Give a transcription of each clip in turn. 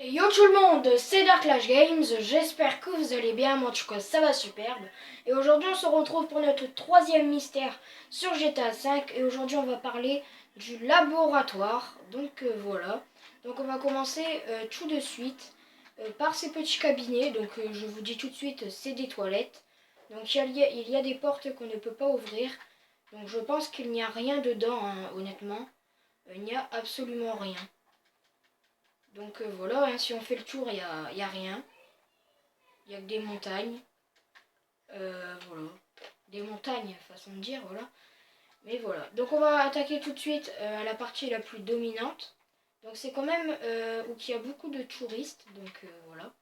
Yo tout le monde, c'est Dark Clash Games, j'espère que vous allez bien, moi en tout cas ça va superbe. Et aujourd'hui on se retrouve pour notre troisième mystère sur GTA V et aujourd'hui on va parler du laboratoire. Donc voilà, donc on va commencer tout de suite par ces petits cabinets. Donc je vous dis tout de suite, c'est des toilettes. Donc il y a des portes qu'on ne peut pas ouvrir. Donc je pense qu'il n'y a rien dedans, hein, honnêtement. Il n'y a absolument rien. Donc voilà, hein, si on fait le tour, il y a rien. Il n'y a que des montagnes. Voilà. Des montagnes, façon de dire, voilà. Mais voilà. Donc on va attaquer tout de suite à la partie la plus dominante. Donc c'est quand même où il y a beaucoup de touristes. Donc voilà.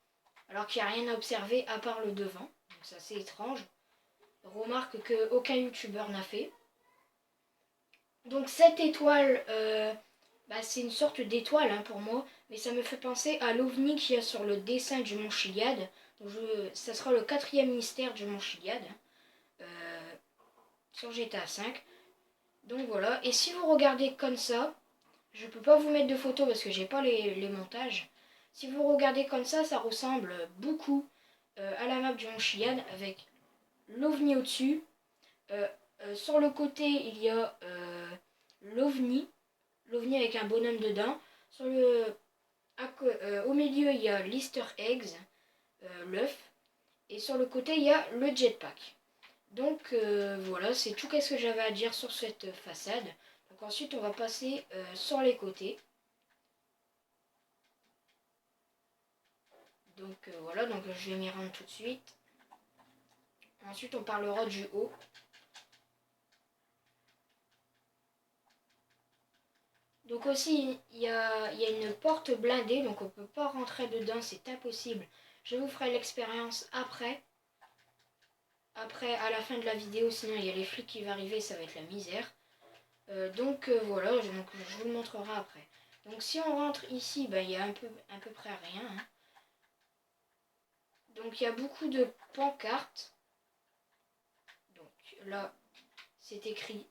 Alors qu'il n'y a rien à observer à part le devant. Donc c'est assez étrange. Remarque qu'aucun youtubeur n'a fait. Donc cette étoile, c'est une sorte d'étoile, hein, pour moi, mais ça me fait penser à l'ovni qu'il y a sur le dessin du mont Chiliade. Donc ça sera le quatrième mystère du mont Chiliade, sur GTA V. Donc voilà, et si vous regardez comme ça, je peux pas vous mettre de photos parce que j'ai pas les montages. Si vous regardez comme ça ressemble beaucoup à la map du mont Chiliade avec l'ovni au-dessus. Sur le côté, il y a l'ovni avec un bonhomme dedans. Au milieu, il y a l'Easter eggs, l'œuf. Et sur le côté, il y a le jetpack. Donc voilà, c'est tout ce que j'avais à dire sur cette façade. Donc ensuite, on va passer sur les côtés. Donc voilà, donc je vais m'y rendre tout de suite. Ensuite, on parlera du haut. Donc aussi, il y a une porte blindée, donc on ne peut pas rentrer dedans, c'est impossible. Je vous ferai l'expérience après, à la fin de la vidéo, sinon il y a les flics qui vont arriver, ça va être la misère. Voilà, je vous le montrerai après. Donc si on rentre ici, il y a à peu près rien, hein. Donc il y a beaucoup de pancartes. Donc là, c'est écrit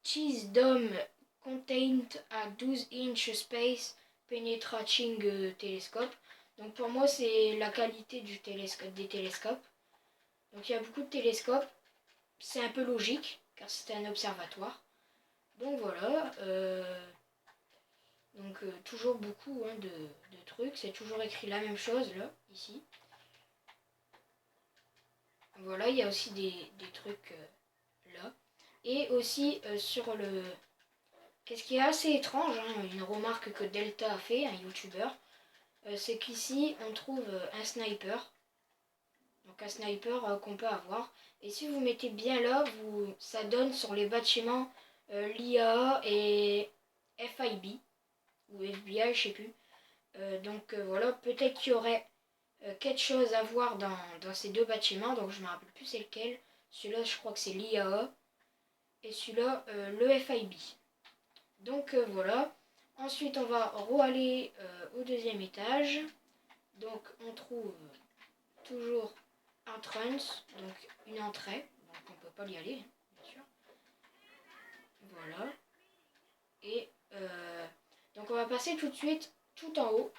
Cheese Dome contained a 12 inch space penetrating telescope. Donc pour moi c'est la qualité des télescopes. Donc il y a beaucoup de télescopes. C'est un peu logique car c'est un observatoire. Donc voilà. Toujours beaucoup, hein, de trucs. C'est toujours écrit la même chose là, ici. Voilà, il y a aussi des trucs là. Et aussi sur le... Qu'est-ce qui est assez étrange, hein, une remarque que Delta a fait, un youtubeur, c'est qu'ici on trouve un sniper. Donc un sniper qu'on peut avoir. Et si vous mettez bien là, ça donne sur les bâtiments l'IAA et FIB, ou FBI, je sais plus. Voilà, peut-être qu'il y aurait quelque chose à voir dans ces deux bâtiments. Donc je ne me rappelle plus c'est lequel. Celui-là, je crois que c'est l'IAA. Et celui-là, le FIB. Donc voilà. Ensuite, on va aller au deuxième étage. Donc on trouve toujours un trance, donc une entrée. Donc on ne peut pas y aller, hein, bien sûr. Voilà. Et donc on va passer tout de suite tout en haut.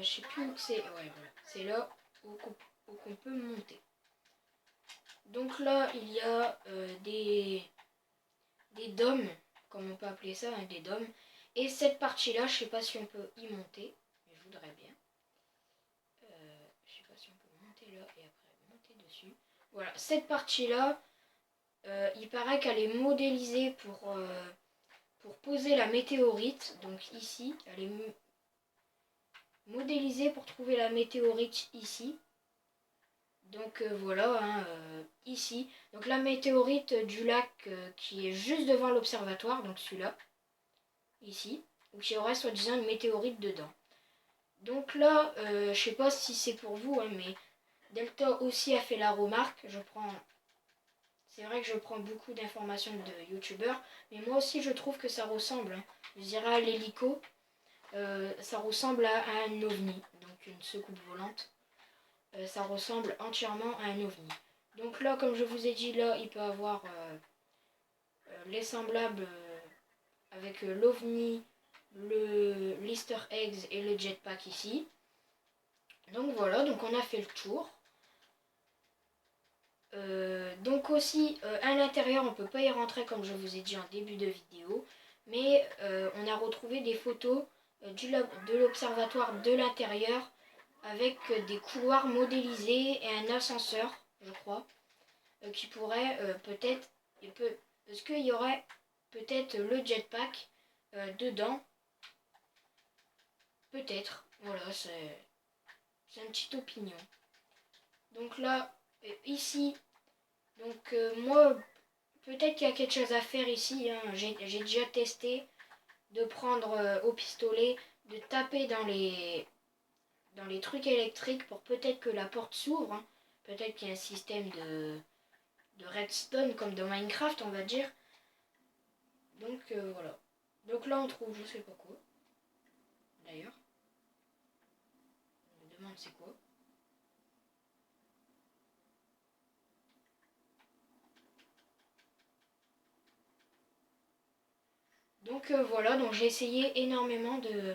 Je sais plus où c'est. Ouais, voilà. C'est là où qu'on peut monter. Donc là, il y a des dômes, comme on peut appeler ça, hein, des dômes. Et cette partie-là, je sais pas si on peut y monter, mais je voudrais bien. Je sais pas si on peut monter là et après monter dessus. Voilà, cette partie-là, il paraît qu'elle est modélisée pour poser la météorite. Donc ici, elle est modélisée pour trouver la météorite ici. Donc voilà, hein, ici. Donc la météorite du lac qui est juste devant l'observatoire, donc celui-là, ici, où il y aurait soi-disant une météorite dedans. Donc là, je sais pas si c'est pour vous, hein, mais Delta aussi a fait la remarque. C'est vrai que je prends beaucoup d'informations de youtubeurs, mais moi aussi je trouve que ça ressemble, hein. Je dirais à l'hélico, ça ressemble à un ovni, donc une soucoupe volante. Ça ressemble entièrement à un ovni. Donc là, comme je vous ai dit, là, il peut avoir les semblables avec l'OVNI, l'Easter eggs et le jetpack ici. Donc voilà, donc on a fait le tour. Donc aussi à l'intérieur on peut pas y rentrer comme je vous ai dit en début de vidéo, mais on a retrouvé des photos de l'observatoire de l'intérieur avec des couloirs modélisés et un ascenseur, je crois, qui pourrait peut-être, est-ce qu'il y aurait peut-être le jetpack dedans, peut-être, voilà, c'est une petite opinion. Donc là, ici, donc moi, peut-être qu'il y a quelque chose à faire ici, hein. J'ai déjà testé de prendre au pistolet, de taper dans les trucs électriques pour peut-être que la porte s'ouvre, hein. Peut-être qu'il y a un système de redstone comme dans Minecraft, on va dire. Donc voilà. Donc là on trouve je sais pas quoi. D'ailleurs. On me demande c'est quoi. Donc voilà, donc j'ai essayé énormément de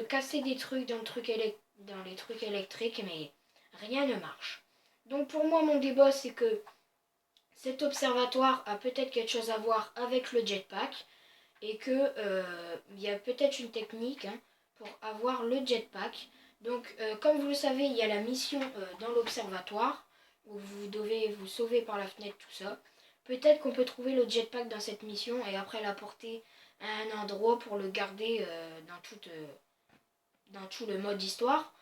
casser des trucs dans les trucs électriques, mais rien ne marche. Donc pour moi mon débat c'est que cet observatoire a peut-être quelque chose à voir avec le jetpack et que il y a peut-être une technique, hein, pour avoir le jetpack. Donc comme vous le savez, il y a la mission dans l'observatoire où vous devez vous sauver par la fenêtre, tout ça. Peut-être qu'on peut trouver le jetpack dans cette mission et après l'apporter à un endroit pour le garder dans tout le mode histoire.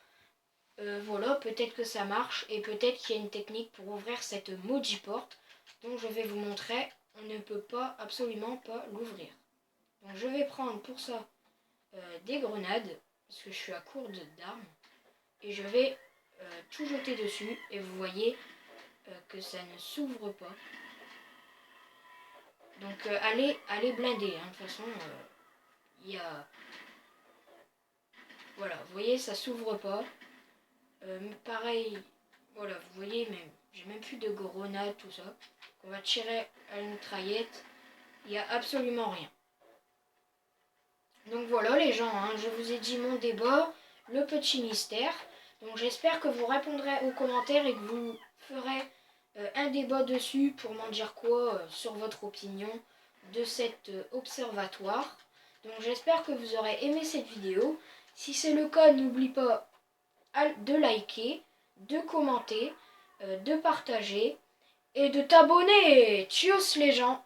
Voilà, peut-être que ça marche et peut-être qu'il y a une technique pour ouvrir cette maudite porte. Donc je vais vous montrer, on ne peut pas, absolument pas l'ouvrir. Donc je vais prendre pour ça des grenades, parce que je suis à court d'armes, et je vais tout jeter dessus, et vous voyez que ça ne s'ouvre pas. Donc allez blinder, hein. De toute façon, il y a... Voilà, vous voyez, ça s'ouvre pas. Pareil, voilà, vous voyez, même j'ai même plus de grenades, tout ça. On va tirer à la mitraillette, il n'y a absolument rien. Donc voilà les gens, hein, je vous ai dit mon débat, le petit mystère. Donc j'espère que vous répondrez aux commentaires et que vous ferez un débat dessus pour m'en dire quoi sur votre opinion de cet observatoire. Donc j'espère que vous aurez aimé cette vidéo. Si c'est le cas, n'oublie pas de liker, de commenter, de partager et de t'abonner. Tchuss les gens!